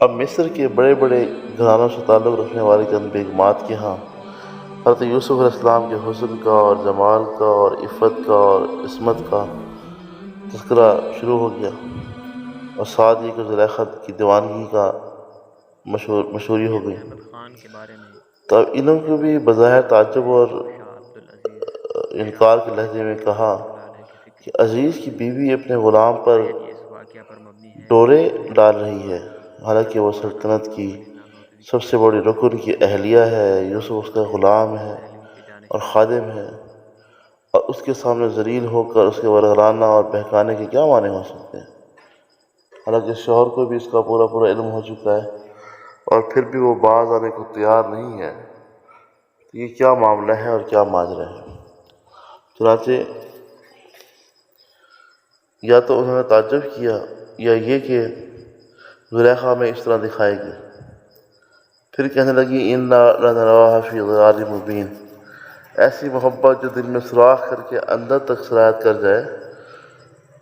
اب مصر کے بڑے بڑے گھرانوں سے تعلق رکھنے والی چند بیگمات کے ہاں حضرت یوسف علیہ السلام کے حسن کا اور جمال کا اور عفت کا اور عصمت کا تذکرہ شروع ہو گیا، اور ساتھ یہ کہ زلیخا کی دیوانگی کا مشہوری ہو حاجی گئی۔ احمد خان کے بارے میں تو اب انہوں کو بھی بظاہر تعجب اور شاہ عبد العزیز اور شاہ انکار کے اسماعیل لہجے میں شہید کہا رحمۃ اللہ علیہ کی فکری کہ تاثر عزیز سے کی بیوی اپنے غلام پر شاید یہ اس واقعہ پر مبنی ہے ڈورے کہ ڈال حضرت رہی ہے، عثمان حالانکہ وہ رضی اللہ سلطنت عنہ کی مدینہ نوطری سب کے سے بڑی رکن کی اہلیہ ہے، یوسف اس کا غلام ہے دہلوی کے اور جانشین تھے۔ خادم ہے، اور اس کے سامنے ذلیل ہو کر اس کے ورگلانا اور بہکانے کے کیا معنی ہو سکتے ہیں؟ حالانکہ شوہر کو بھی اس کا پورا پورا علم ہو چکا ہے، اور پھر بھی وہ باز آنے کو تیار نہیں ہے۔ تو یہ کیا معاملہ ہے اور کیا ماجرا ہے؟ چنانچہ یا تو انہوں نے تعجب کیا، یا یہ کہ زلیخا میں اس طرح دکھائے گی۔ پھر کہنے لگی اِنَّا لَنَرَاهَا فِي ضَلَالٍ مُبِينٍ، ایسی محبت جو دل میں سوراخ کر کے اندر تک سرایت کر جائے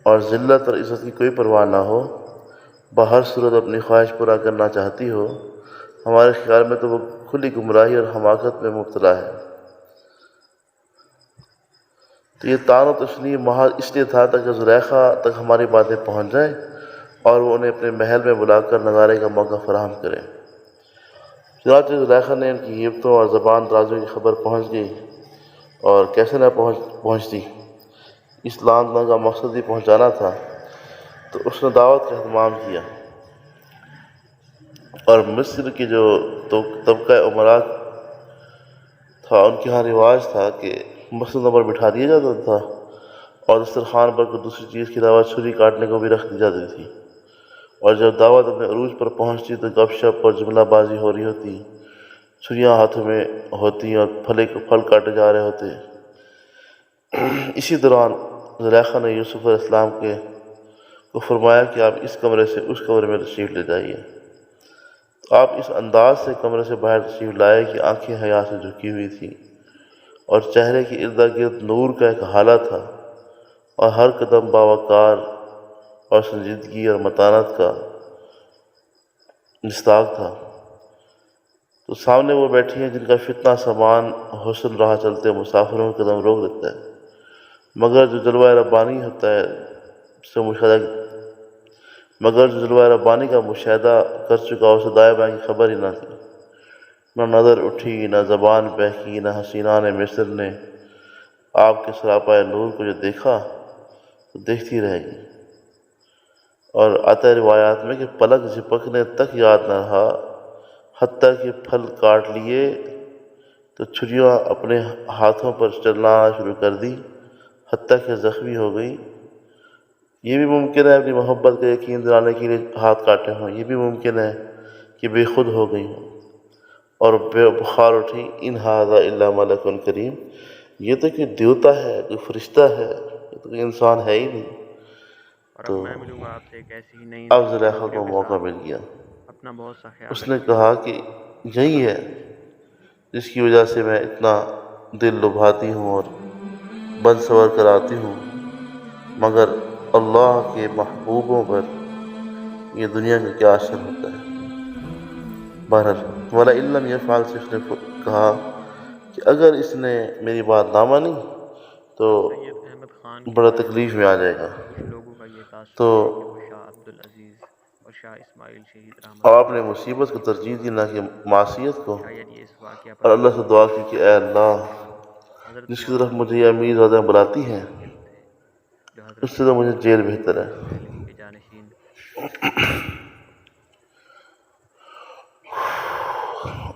اور ذلت اور عزت کی کوئی پرواہ نہ ہو، بہر صورت اپنی خواہش پورا کرنا چاہتی ہو، ہمارے خیال میں تو وہ کھلی گمراہی اور حماقت میں مبتلا ہے۔ تو یہ طعن و تشنیع محض اس لیے تھا تاکہ زلیخا تک ہماری باتیں پہنچ جائیں اور وہ انہیں اپنے محل میں بلا کر نظارے کا موقع فراہم کریں۔ چنانچہ زلیخا نے ان کی غیبتوں اور زبان درازیوں کی خبر پہنچ گئی، اور کیسے نہ پہنچتی، اس لعن طعن کا مقصد ہی پہنچانا تھا۔ تو اس نے دعوت کا اہتمام کیا، اور مصر کے جو طبقہ عمرا تھا ان کے ہاں رواج تھا کہ مسندوں پر بٹھا دیا جاتا تھا، اور دسترخوان پر کوئی دوسری چیز کے علاوہ چھری کاٹنے کو بھی رکھ دی جاتی تھی، اور جب دعوت اپنے عروج پر پہنچتی تو گپ شپ اور جملہ بازی ہو رہی ہوتی، چھریاں ہاتھوں میں ہوتی اور پھل کاٹے جا رہے ہوتے۔ اسی دوران زلیخا نے یوسف علیہ السلام کو فرمایا کہ آپ اس کمرے سے اس کمرے میں تشریف لے جائیے۔ تو آپ اس انداز سے کمرے سے باہر تشریف لائے کہ آنکھیں حیا سے جھکی ہوئی تھیں، اور چہرے کے ارد گرد نور کا ایک حالہ تھا، اور ہر قدم باوقار اور سنجیدگی اور متانت کا مصداق تھا۔ تو سامنے وہ بیٹھی ہیں جن کا فتنہ سامان حسن راہ چلتے مسافروں کے قدم روک دیتا ہے، مگر جو جلوہ ربانی ہوتا ہے مگر جو جلوہ ربانی کا مشاہدہ کر چکا اسے دائیں بائیں کی خبر ہی نہ تھی۔ نہ نظر اٹھی، نہ زبان بہکی، نہ حسینان مصر نے آپ کے سراپائے نور کو جو دیکھا تو دیکھتی رہ گئی۔ اور آتا ہے روایات میں کہ پلک جھپکنے تک یاد نہ رہا، حتیٰ کہ پھل کاٹ لیے تو چھریاں اپنے ہاتھوں پر چلنا شروع کر دی، حتیٰ کہ زخمی ہو گئی۔ یہ بھی ممکن ہے اپنی محبت کا یقین دلانے کے لیے ہاتھ کاٹے ہوں، یہ بھی ممکن ہے کہ بے خود ہو گئی ہوں اور بے بخار اٹھی۔ ان ھذا الا ملک کریم، یہ تو کہ دیوتا ہے، کوئی فرشتہ ہے، یہ تو کوئی انسان ہے ہی نہیں۔ اور اب تو میں ملوں گا آپ سے ایک ایسی ہی نئی اب زلیخا ویڈیو کو کے موقع ساتھ۔ مل گیا۔ اپنا بہت سا خیال اس نے رکھیے گا۔ کہا کہ یہی ہے جس کی وجہ سے میں اتنا دل لبھاتی ہوں اور بن سور کر آتی ہوں، مگر اللہ کے محبوبوں پر یہ دنیا کا کیا اثر ہوتا ہے۔ بہرحال وَلَئِن لَّمْ يَفْعَلْ، سے اس نے کہا کہ اگر اس نے میری بات نہ مانی تو شاہ سید احمد خان کے بڑا بارے میں تکلیف میں آ جائے گا۔ کچھ لوگوں کا یہ تو تاثر ہے کہ وہ شاہ عبد العزیز اور شاہ اسماعیل شہید رحمۃ آپ اللہ نے علیہ کی مصیبت کو فکری ترجیح تاثر دی سے نہ کہ معصیت کو، شاید یہ اس واقعہ پر اور اللہ سے مبنی دعا ہے کی کہ اے اللہ، کہ حضرت جس کی طرف مولانا مجھے یہ یوسف امیر علیہ زادہ السلام بلاتی ہیں ممکن تھے، جو اس حضرت سے تو مجھے مولانا جیل عبدالعزیز بہتر ہے۔ احمد دہلوی کے جانشین تھے۔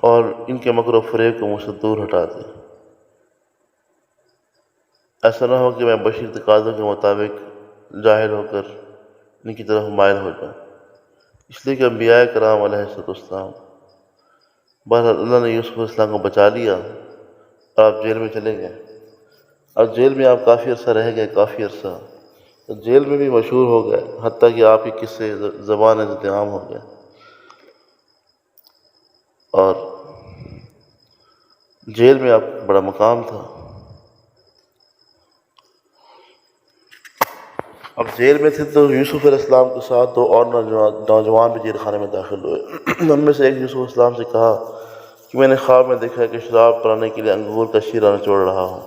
اور ان کے مکر و فریب کو مجھ سے دور ہٹا دے۔ ایسا نہ ہو کہ میں بشری تقاضوں کے مطابق جاہل ہو کر ان کی طرف مائل ہو جاؤں، اس لیے کہ انبیاء کرام علیہ السلام، بہرحال اللہ نے یوسف علیہ السلام کو بچا لیا اور آپ جیل میں چلے گئے۔ اب جیل میں آپ کافی عرصہ رہ گئے، کافی عرصہ تو جیل میں بھی مشہور ہو گئے، حتیٰ کہ آپ کے قصے زبان عام ہو گئے، اور جیل میں آپ کا بڑا مقام تھا۔ اب جیل میں تھے تو یوسف علیہ السلام کے ساتھ دو اور نوجوان بھی جیل خانے میں داخل ہوئے۔ ان میں سے ایک یوسف علیہ السلام سے کہا کہ میں نے خواب میں دیکھا کہ شراب پلانے کے لیے انگور کا شیرہ نچوڑ رہا ہوں،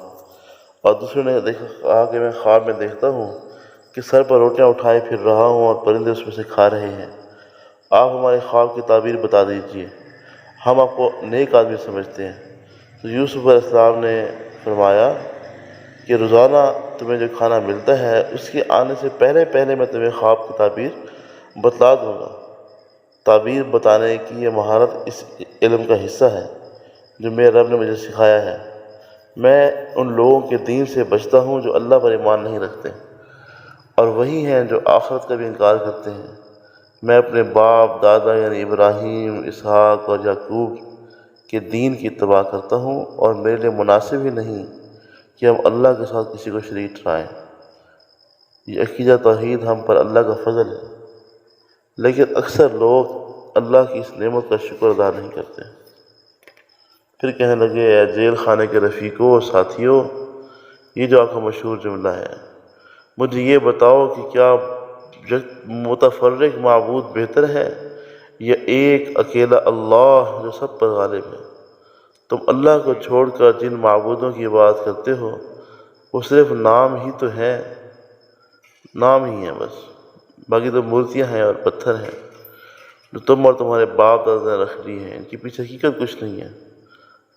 اور دوسرے نے کہا کہ میں خواب میں دیکھتا ہوں کہ سر پر روٹیاں اٹھائے پھر رہا ہوں اور پرندے اس میں سے کھا رہے ہیں۔ آپ ہمارے خواب کی تعبیر بتا دیجیے، ہم آپ کو نیک آدمی سمجھتے ہیں۔ تو یوسف علیہ السلام نے فرمایا کہ روزانہ تمہیں جو کھانا ملتا ہے اس کے آنے سے پہلے پہلے میں تمہیں خواب کی تعبیر بتلا دوں گا۔ تعبیر بتانے کی یہ مہارت اس علم کا حصہ ہے جو میرے رب نے مجھے سکھایا ہے۔ میں ان لوگوں کے دین سے بچتا ہوں جو اللہ پر ایمان نہیں رکھتے، اور وہی ہیں جو آخرت کا بھی انکار کرتے ہیں۔ میں اپنے باپ دادا یعنی ابراہیم، اسحاق اور یعقوب کے دین کی اتباع کرتا ہوں، اور میرے لیے مناسب ہی نہیں کہ ہم اللہ کے ساتھ کسی کو شریک ٹھہرائیں۔ یہ عقیدہ توحید ہم پر اللہ کا فضل ہے، لیکن اکثر لوگ اللہ کی اس نعمت کا شکر ادا نہیں کرتے۔ پھر کہنے لگے، اے جیل خانے کے رفیقوں اور ساتھیوں، یہ جو آپ کا مشہور جملہ ہے، مجھے یہ بتاؤ کہ کیا متفرق معبود بہتر ہے یا ایک اکیلا اللہ جو سب پر غالب ہے؟ تم اللہ کو چھوڑ کر جن معبودوں کی بات کرتے ہو وہ صرف نام ہی تو ہے، نام ہی ہے بس، باقی تو مورتیاں ہیں اور پتھر ہیں جو تم اور تمہارے باپ دادا نے رکھ لی ہیں، ان کے پیچھے حقیقت کچھ نہیں ہے۔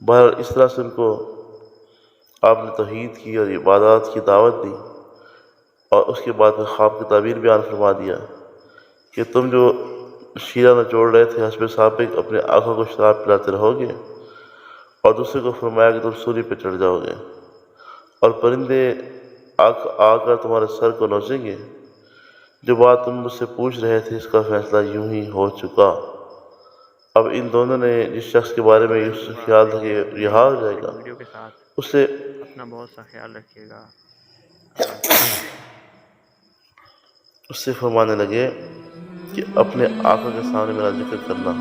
بہرحال اس طرح سے ان کو آپ نے توحید کی اور عبادات کی دعوت دی، اور اس کے بعد میں خواب کی تعبیر بیان فرما دیا کہ تم جو شیرہ نچوڑ رہے تھے حسب سابق اپنے آنکھوں کو شراب پلاتے رہو گے، اور دوسرے کو فرمایا کہ تم سولی پہ چڑھ جاؤ گے، اور پرندے آ کر تمہارے سر کو نوچیں گے۔ جو بات تم مجھ سے پوچھ رہے تھے اس کا فیصلہ یوں ہی ہو چکا۔ اب ان دونوں نے جس شخص کے بارے میں یہ خیال تھا کہ رہا ہو جائے گا، ویڈیو کے ساتھ اس سے اپنا بہت سا خیال رکھیے گا۔ اللہ حافظ۔ اس سے فرمانے لگے کہ اپنے آقا کے سامنے میرا ذکر کرنا،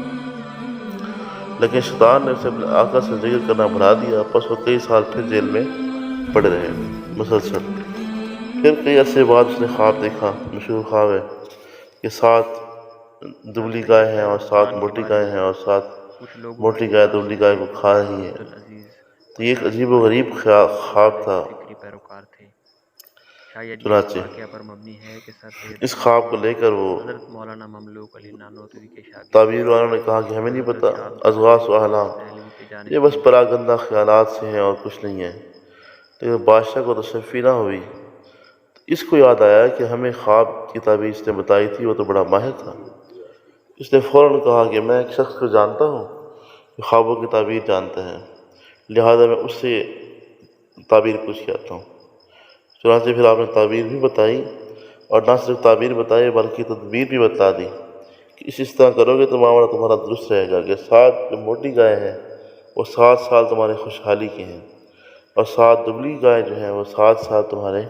لیکن شیطان نے اسے اپنے آقا سے ذکر کرنا بڑھا دیا، پس وہ کئی سال پھر جیل میں پڑے رہے مسلسل۔ پھر کئی عرصے بعد اس نے خواب دیکھا، مشہور خواب ہے کہ 7 دبلی گائے ہیں اور 7 موٹی گائے ہیں، اور 7 کچھ لوگوں موٹی گائے دبلی گائے کو کھا رہی ہیں۔ عبدالعزیز تو یہ ایک عجیب و غریب خواب تھا۔ فکری پیروکار تھے۔ شاید یہ چنانچہ واقعہ پر مبنی ہے کہ سر سید اس خواب کو لے کر وہ حضرت مولانا مملوک علی نانوتوی کے شاگرد تعبیر والوں نے کہا کہ ہمیں نہیں پتہ، اضغاث و احلام، دہلوی کی جانب یہ بس پراگندہ خیالات سے ہیں اور کچھ نہیں ہے۔ لیکن بادشاہ کو تشفی نہ ہوئی، اس کو یاد آیا کہ ہمیں خواب کی تعبیر اس نے بتائی تھی، وہ تو بڑا ماہر تھا۔ اس نے فوراً کہا کہ میں ایک شخص کو جانتا ہوں جو خوابوں کی تعبیر جانتا ہے، لہذا میں اس سے تعبیر پوچھ کے آتا ہوں۔ چنانچہ پھر آپ نے تعبیر بھی بتائی، اور نہ صرف تعبیر بتائی بلکہ تدبیر بھی بتا دی کہ اس طرح کرو گے تو معاملہ تمہارا درست رہے گا کہ 7 جو موٹی گائے ہیں وہ 7 سال تمہارے خوشحالی کے ہیں، اور 7 دبلی گائے جو ہیں وہ 7 سال تمہارے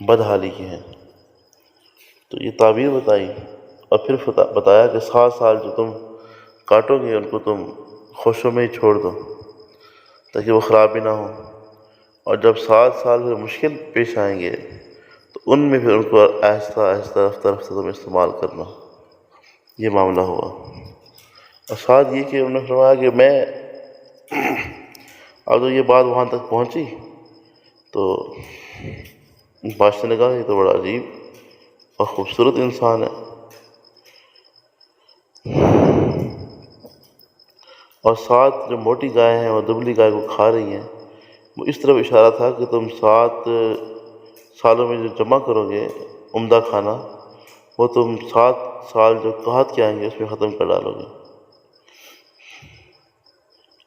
بدحالی کے ہیں۔ تو یہ تعبیر بتائی، اور پھر بتایا کہ 7 سال جو تم کاٹو گے ان کو تم خوشوں میں ہی چھوڑ دو تاکہ وہ خراب بھی نہ ہوں، اور جب 7 سال پھر مشکل پیش آئیں گے تو ان میں پھر ان کو آہستہ آہستہ رفتہ رفتہ تم استعمال کرنا۔ یہ معاملہ ہوا، اور ساتھ یہ کہ انہوں نے فرمایا کہ میں اب تو یہ بات وہاں تک پہنچی تو بادشاہ نے کہا یہ تو بڑا عجیب اور خوبصورت انسان ہے، اور 7 جو موٹی گائے ہیں وہ دبلی گائے کو کھا رہی ہیں۔ وہ اس طرف اشارہ تھا کہ تم 7 سالوں میں جو جمع کرو گے عمدہ کھانا، وہ تم 7 سال جو قحط کے آئیں گے اس میں ختم کر ڈالو گے۔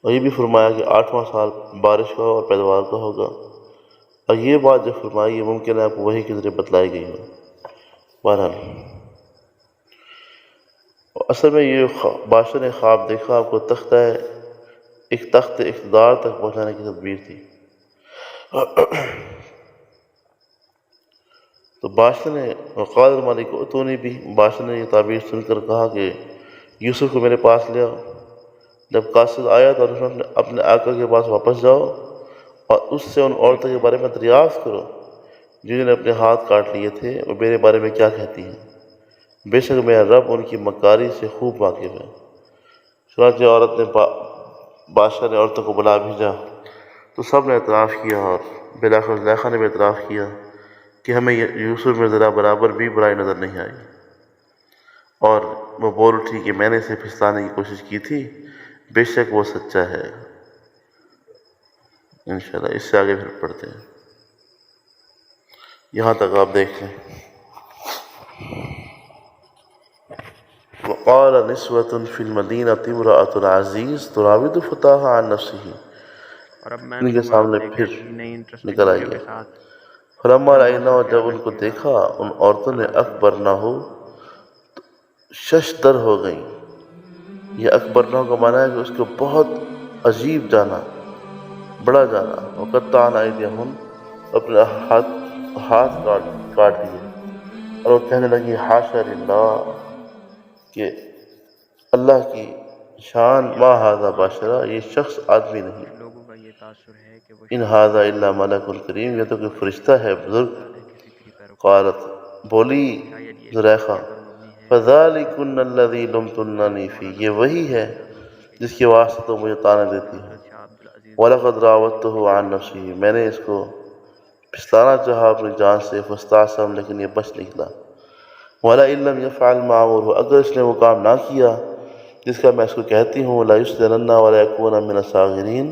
اور یہ بھی فرمایا کہ 8واں سال بارش کا اور پیداوار کا ہوگا، اور یہ بات جو فرمائی یہ ممکن ہے آپ کو وحی کے ذریعے بتلائی گئی ہو۔ بہرحال اصل میں یہ بادشاہ نے خواب دیکھا، آپ کو ایک تخت اقتدار تک پہنچانے کی تدبیر تھی۔ تو بادشاہ نے وقال الملک اتونی بھی، بادشاہ نے یہ تعبیر سن کر کہا کہ یوسف کو میرے پاس لے آؤ۔ جب قاصد آیا تو انہوں نے اپنے آقا کے پاس واپس جاؤ اور اس سے ان عورتوں کے بارے میں دریافت کرو جنہوں نے اپنے ہاتھ کاٹ لیے تھے وہ میرے بارے میں کیا کہتی ہیں؟ بے شک میرا رب ان کی مکاری سے خوب واقف ہے۔ چنانچہ بادشاہ نے عورتوں کو بلا بھیجا تو سب نے اعتراف کیا، اور بلاخر زلیخا نے بھی اعتراف کیا کہ ہمیں یوسف میں ذرا برابر بھی برائی نظر نہیں آئی، اور وہ بول اٹھی کہ میں نے اسے پھسلانے کی کوشش کی تھی، بے شک وہ سچا ہے۔ انشاءاللہ اس سے آگے پھر پڑھتے ہیں، یہاں تک آپ دیکھ لیں۔ وقال نسوة في المدينة امرأة العزيز تراود فتاها عن نفسه، اور اب میں ان کے دوں گا سامنے ایک پھر ایسی نئی انٹرسٹنگ نکل آئی ویڈیو ہے۔ کے ساتھ۔ فلما اپنا بہت رأيناه، سا جب خیال ان کو رکھیے گا۔ دیکھا ان عورتوں نے، اللہ حافظ۔ اکبرنہ ششدر ہو گئیں۔ یہ اکبرنہ کا معنی ہے کہ اس کو بہت عجیب جانا، بڑا جانا۔ وقطعن ایدیہن، اپنے ہاتھ کاٹ دیے، اور وہ کہنے لگی حاشا للہ، کہ اللہ کی شان، ما ھذا بشرا، یہ شخص آدمی نہیں، کچھ لوگوں کا یہ تاثر ہے کہ وہ ان شخص ھذا الا ملک کریم، یہ تو کوئی فرشتہ ہے بزرگ۔ زیادہ کسی کی پیروکار قالت، بولی شاید یہ زلیخا، خبر مبنی ہے فذلکن الذی لمتننی فیہ، یہ وہی ہے جس کے واسطے تو مجھے طعنہ دیتی ہے۔ حضرت شاہ عبدالعزیز وَلَقَدْ رَاوَدتُّهُ عَن نَفْسِهِ، میں نے اس کو پھسلانا چاہا اپنی جان سے، فاستعصم، لیکن یہ بچ نکلا۔ وَلَئِن لَّمْ يَفْعَلْ مَا آمُرُهُ، اگر اس نے وہ کام نہ کیا جس کا میں اس کو کہتی ہوں، لَيُسْجَنَنَّ وَلَيَكُونَ مِنَ الصَّاغِرِينَ،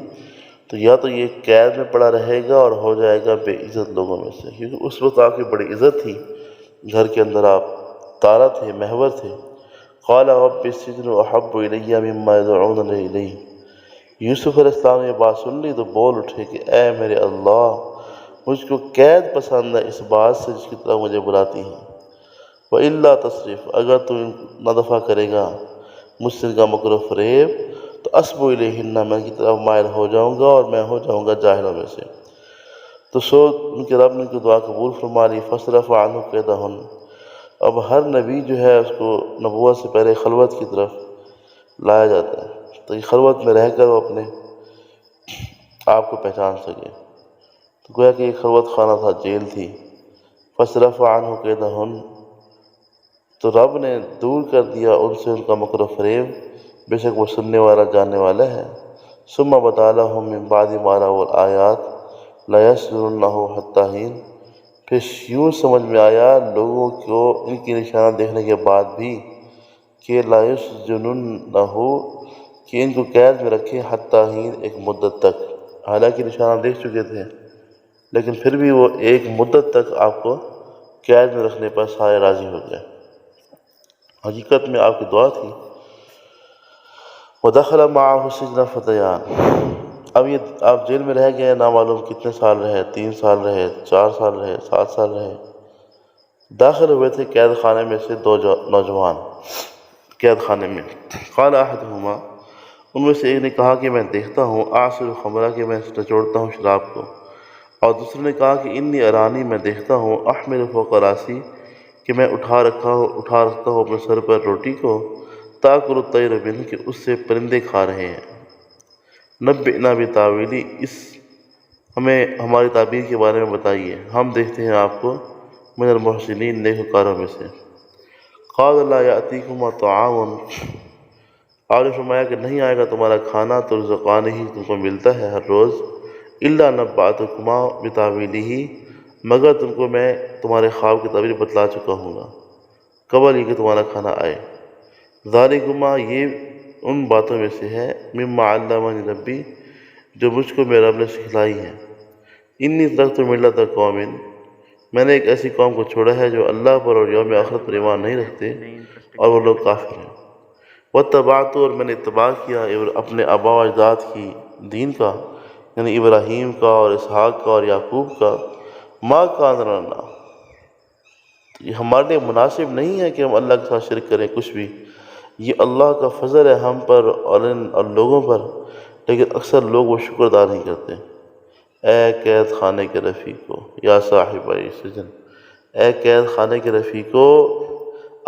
تو یا تو یہ قید میں پڑا رہے گا اور ہو جائے گا بے عزت لوگوں میں سے، کیونکہ اس وقت آپ کی بڑی عزت تھی، گھر کے اندر آپ تارا تھے، محور تھے۔ قال رب السجن احب الی مما یدعوننی الیہ، یوسف علیہ السلام نے یہ بات سن لی تو بول اٹھے کہ اے میرے اللہ، مجھ کو قید پسند ہے اس بات سے جس کی طرح مجھے بلاتی ہیں۔ وَإِلَّا تَصْرِفْ، اگر تو نہ دفع کرے گا مجھ سے کا مکر و فریب، تو اصب الیہن، میں ان کی طرف مائل ہو جاؤں گا اور میں ہو جاؤں گا جاہلوں میں سے۔ تو سو ان کے رب نے ان کی دعا قبول فرما لی۔ فصرف عنہ کیدہن، اب ہر نبی جو ہے اس کو نبوت سے پہلے خلوت کی طرف لایا جاتا ہے، تو یہ خلوت میں رہ کر وہ اپنے آپ کو پہچان سکے، تو گویا کہ یہ خلوت خانہ تھا، جیل تھی۔ فصرف عنہ کیدہن، تو رب نے دور کر دیا ان سے ان کا مکر و فریب، بے شک وہ سننے والا جاننے والا ہے۔ ثم بدا لہم من بعد ما رأوا الآیات لیسجننہ حتی حین، پھر یوں سمجھ میں آیا لوگوں کو ان کی نشانہ دیکھنے کے بعد بھی کہ لیسجننہ، کہ ان کو قید میں رکھیں، حتی حین، ایک مدت تک۔ حالانکہ نشانہ دیکھ چکے تھے، لیکن پھر بھی وہ ایک مدت تک آپ کو قید میں رکھنے پر سارے راضی ہو گئے۔ حقیقت میں آپ کی دعا تھی۔ وَدَخَلَ مَعَهُ السِّجْنَ فَتَيَانِ، اب یہ آپ جیل میں رہ گئے، نامعلوم کتنے سال رہے، 3 سال رہے، 4 سال رہے، 7 سال رہے۔ داخل ہوئے تھے قید خانے میں سے 2 نوجوان قید خانے میں۔ قال احدہما، ان میں سے ایک نے کہا کہ میں دیکھتا ہوں، اعصر الخمرہ، کہ میں نچوڑتا ہوں شراب کو، اور دوسرے نے کہا کہ انی ارانی، میں دیکھتا ہوں، احمل فوق راسی، کہ میں اٹھا رکھتا ہوں اپنے سر پر روٹی کو، تاکل الطیر منہ، کہ اس سے پرندے کھا رہے ہیں۔ نبئنا بتاویلی، ہمیں ہماری تعبیر کے بارے میں بتائیے، ہم دیکھتے ہیں آپ کو من المحسنین، نیکوکاروں میں سے۔ قال لا یأتیکما طعام، آپ نے فرمایا کہ نہیں آئے گا تمہارا کھانا، ترزقانہ، تم کو ملتا ہے ہر روز، الا نبأتکما بتاویلہ، مگر تم کو میں تمہارے خواب کی تعبیر بتلا چکا ہوں گا قبل یہ کہ تمہارا کھانا آئے۔ ذالکما، یہ ان باتوں میں سے ہے، مما علمنی ربی، جو مجھ کو میرے رب نے سکھلائی ہے۔ انی ترکت ملت قوم، میں نے ایک ایسی قوم کو چھوڑا ہے جو اللہ پر اور یوم آخرت پر ایمان نہیں رکھتے، نئی انٹرسٹنگ اور وہ ویڈیو لوگ کے کافر ہیں۔ واتبعت، اور میں نے اتباع کیا اپنے آبا و اجداد کی دین کا، یعنی ابراہیم کا اور اسحاق کا اور یعقوب کا۔ ما کان لنا، یہ ہمارے لیے مناسب نہیں ہے کہ ہم اللہ کے ساتھ شرک کریں کچھ بھی، یہ اللہ کا فضل ہے ہم پر اور لوگوں پر، لیکن اکثر لوگ وہ شکر ادا نہیں کرتے۔ اے قید خانے کے رفیقو، یا صاحب سجن، اے قید خانے کے رفیقو،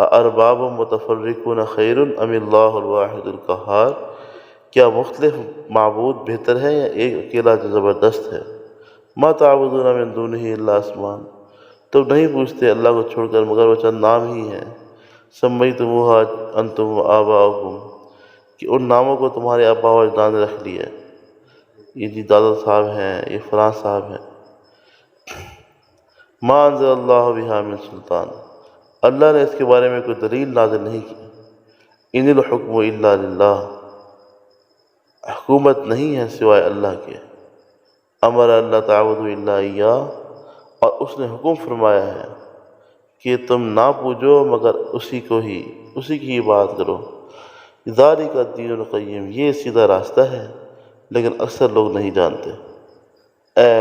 ارباب متفرقون خیر ام اللہ الواحد القہار، کیا مختلف معبود بہتر ہے یا ایک اکیلا جو زبردست ہے؟ ما تعبدون من دونہ الا اسمان، تم نہیں پوچھتے اللہ کو چھوڑ کر مگر وہ چند نام ہی ہیں، سمیتموہا انتم و آباؤکم، کہ ان ناموں کو تمہارے آبا و اجداد نے رکھ لیا ہے، یہ جی دادا صاحب ہیں، یہ فلاں صاحب ہیں۔ ما انزل اللہ بہا من سلطان، اللہ نے اس کے بارے میں کوئی دلیل نازل نہیں کی۔ ان الحکم الا للہ، حکومت نہیں ہے سوائے اللہ کے۔ امر اللہ تعبدوا الا ایاہ، اور اس نے حکم فرمایا ہے کہ تم نہ پوجو مگر اسی کو ہی، اسی کی عبادت کرو۔ ذالک الدین القیم، یہ سیدھا راستہ ہے لیکن اکثر لوگ نہیں جانتے۔ اے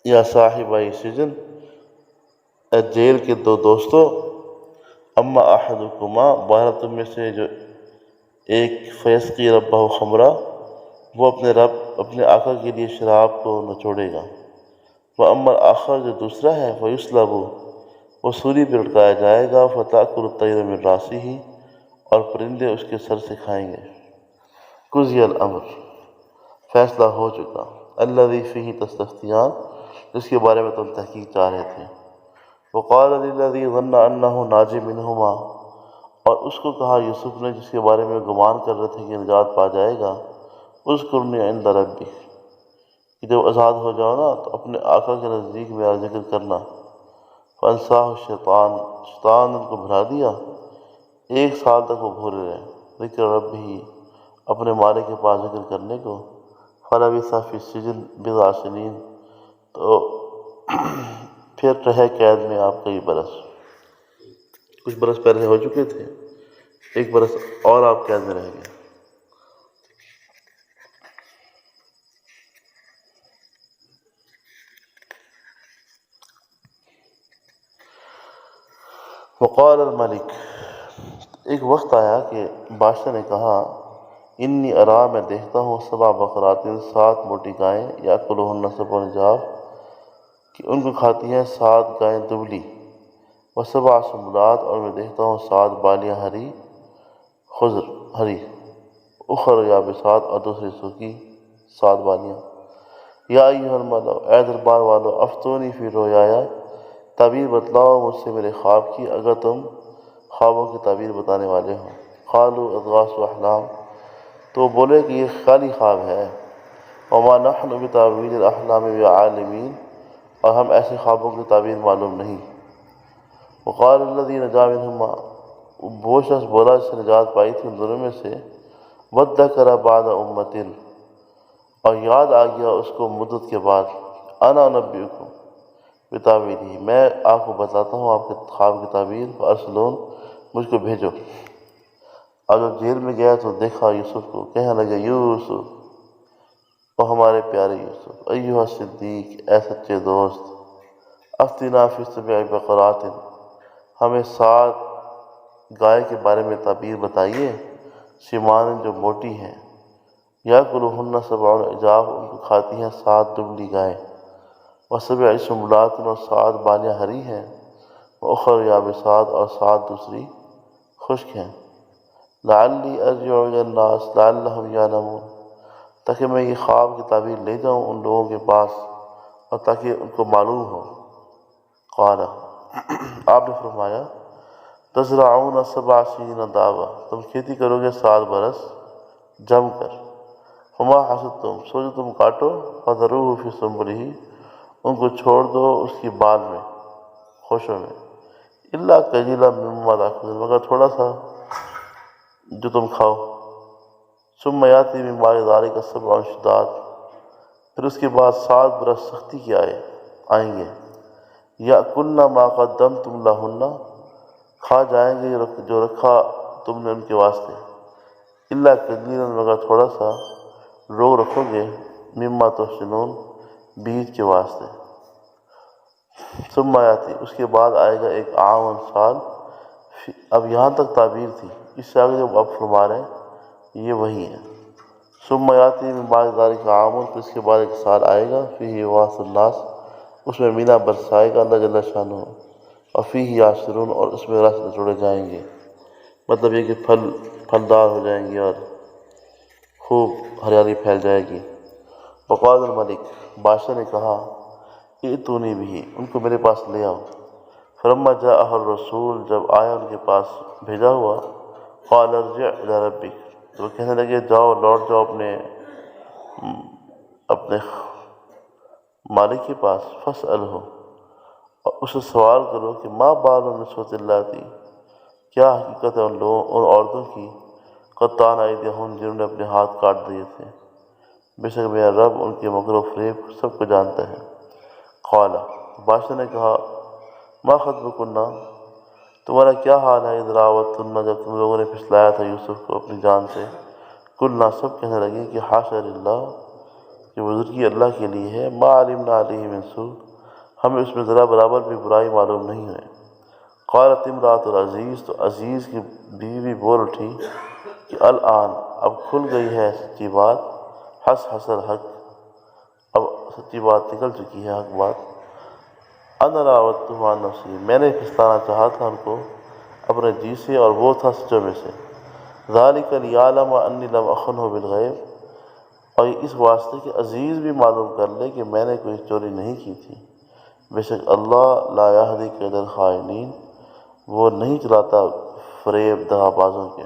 یا صاحبائی سجن، اے جیل کے دو دوستو، اما احدکما، بہرحال تم میں سے جو ایک فیسقی ربہ خمرہ، وہ اپنے آقا کے لیے شراب کو نچوڑے گا۔ وَأَمَّا الْآخَرُ، جو دوسرا ہے، فَيُصْلَبُ، وہ سولی پہ لٹکایا جائے گا، فَتَأْكُلُ الطَّيْرُ مِنْ رَأْسِهِ، اور پرندے اس کے سر سے کھائیں گے۔ قُضِيَ الْأَمْرُ، فیصلہ ہو چکا، الَّذِي فِيهِ تَسْتَفْتِيَانِ، جس کے بارے میں تم تحقیق چاہ رہے تھے۔ وَقَالَ لِلَّذِي ظَنَّ أَنَّهُ نَاجٍ مِّنْهُمَا، اور اس کو کہا یوسف نے جس کے بارے میں گمان کر رہے تھے کہ نجات پا جائے گا، اذکرنی عند ربک، کہ جب آزاد ہو جاؤ نا تو اپنے آقا کے نزدیک میرا ذکر کرنا۔ فانساہ الشیطان، شیطان نے ان کو بھلا دیا، 1 سال تک وہ بھولے رہے ذکر رب ہی، اپنے مالک کے پاس ذکر کرنے کو۔ فلبث فی السجن بضع سنین، تو پھر رہے قید میں آپ کئی برس، کچھ برس پہلے ہو چکے تھے، 1 برس اور آپ قید میں رہ گئے۔ وقال الملک، ایک وقت آیا کہ بادشاہ نے کہا، انی ارا، میں دیکھتا ہوں 7 بقرات، 7 موٹی گائیں، یاکلہن 7 عجاف، کہ ان کو کھاتی ہیں 7 گائیں دبلی، و7 سنبلات، اور میں دیکھتا ہوں 7 بالیاں ہری، خضر ہری، اخر یابسات، اور دوسری سوکھی 7 بالیاں۔ یا ایھا الملأ، اے دربار والو، افتونی فی رؤیایا، تعبیر بتلاؤ مجھ سے میرے خواب کی، اگر تم خوابوں کی تعبیر بتانے والے ہو۔ قالوا اضغاث احلام، تو بولے کہ یہ خیالی خواب ہے۔ وما نحن بتاویل الاحلام بعالمین، اور ہم ایسے خوابوں کی تعبیر معلوم نہیں۔ وقال الذی نجا منہما، وہ شخص بولا جس نے نجات پائی تھی ان دونوں میں سے، وادکر بعد امۃ، اور یاد آ گیا اس کو مدت کے بعد، انا انبئکم بتاویلہ، میں آپ کو بتاتا ہوں آپ کے خواب کی تعبیر، فارسلون، مجھ کو بھیجو۔ اب جب جیل میں گیا تو دیکھا یوسف کو، کہنے لگے یوسف، وہ ہمارے پیارے یوسف، ایھا الصدیق، اے سچے دوست، افتنا فی 7 بقرات، ہمیں 7 گائے کے بارے میں تعبیر بتائیے، سمان جو موٹی ہیں، یاکلہن 7 عجاف، ان کو کھاتی ہیں 7 دبلی گائیں، و7 سنبلات، اور 7 بالیاں ہری ہیں، وأخر یابسات، اور 7 دوسری خشک ہیں۔ لعلی ارجع الی الناس لعلہم یعلمون، تاکہ میں یہ خواب کی تعبیر لے جاؤں ان لوگوں کے پاس اور تاکہ ان کو معلوم ہو۔ قال، آپ نے فرمایا، تزرعون 7 سنین دابا، تم کھیتی کرو گے 7 برس جم کر۔ فما حصدتم، سو جو تم کاٹو، فذروہ فی سنبلہ، ان کو چھوڑ دو اس کی بال میں، خوشوں میں، الا قلیلا مما تاکلون، مگر تھوڑا سا جو تم کھاؤ۔ ثم یاتی من بعد ذلک 7 شداد، پھر اس کے بعد 7 برس سختی کے آئیں گے۔ یأکلن ما قدمتم لہن، کھا جائیں گے جو رکھا تم نے ان کے واسطے، الا قلیلا، مگر تھوڑا سا روک رکھو گے، مما تحسنون، بیج کے واسطے۔ ثم یاتی، اس کے بعد آئے گا ایک عام سال۔ اب یہاں تک تعبیر تھی، اس سے آگے جو اب فرما رہے ہیں یہ وہی ہے۔ ثم یاتی من بعد ذلک عام، پھر اس کے بعد ایک سال آئے گا، فیہ یغاث الناس، اس میں مینا برسائے گا اللہ جل شانہ، اور فیہ یعصرون، اور اس میں رس نچوڑے جائیں گے، مطلب یہ کہ پھلدار ہو جائیں گے اور خوب ہریالی پھیل جائے گی۔ وقال الملک، بادشاہ نے کہا، ائتونی بھی، ان کو میرے پاس لے آؤ۔ فلما جاءہ الرسول، جب آیا ان کے پاس بھیجا ہوا، قال ارجع الی ربک، تو وہ کہنے لگے جاؤ، لوٹ جاؤ اپنے مالک کے پاس، فاسألہ، اور اس سے سوال کرو کہ ما بال النسوۃ اللاتی، کیا حقیقت ہے ان عورتوں کی، قطعن ایدیہن، جنہوں نے اپنے ہاتھ کاٹ دیے تھے، بے شک میرا رب ان کے مکر و فریب سب کو جانتا ہے۔ قال، بادشاہ نے کہا ما خطبکن، تمہارا کیا حال ہے، اذ راوتن، جب تم لوگوں نے پھسلایا تھا یوسف کو اپنی جان سے، قلنا، سب کہنے لگے کہ حاشا للہ، کہ بزرگی اللہ کے لیے ہے، ما علمنا علیہ من سوء، ہمیں اس میں ذرا برابر بھی برائی معلوم نہیں ہے۔ قالت امرأۃ العزیز، تو عزیز کی بیوی بھی بول اٹھی کہ الآن، اب کھل گئی ہے سچی بات، حس الحق، اب سچی بات نکل چکی ہے، حق بات، انا راودتہ عن نفسی، میں نے پھسلانا چاہا تھا ان کو اپنے جی سے، اور وہ تھا سچوں میں سے، ذالک لیعلم انی لم اخنہ بالغیب، اور اس واسطے کہ عزیز بھی معلوم کر لے کہ میں نے کوئی چوری نہیں کی تھی، بے شک اللہ لا یہدی کید الخائنین، وہ نہیں چلاتا فریب دغا بازوں کے۔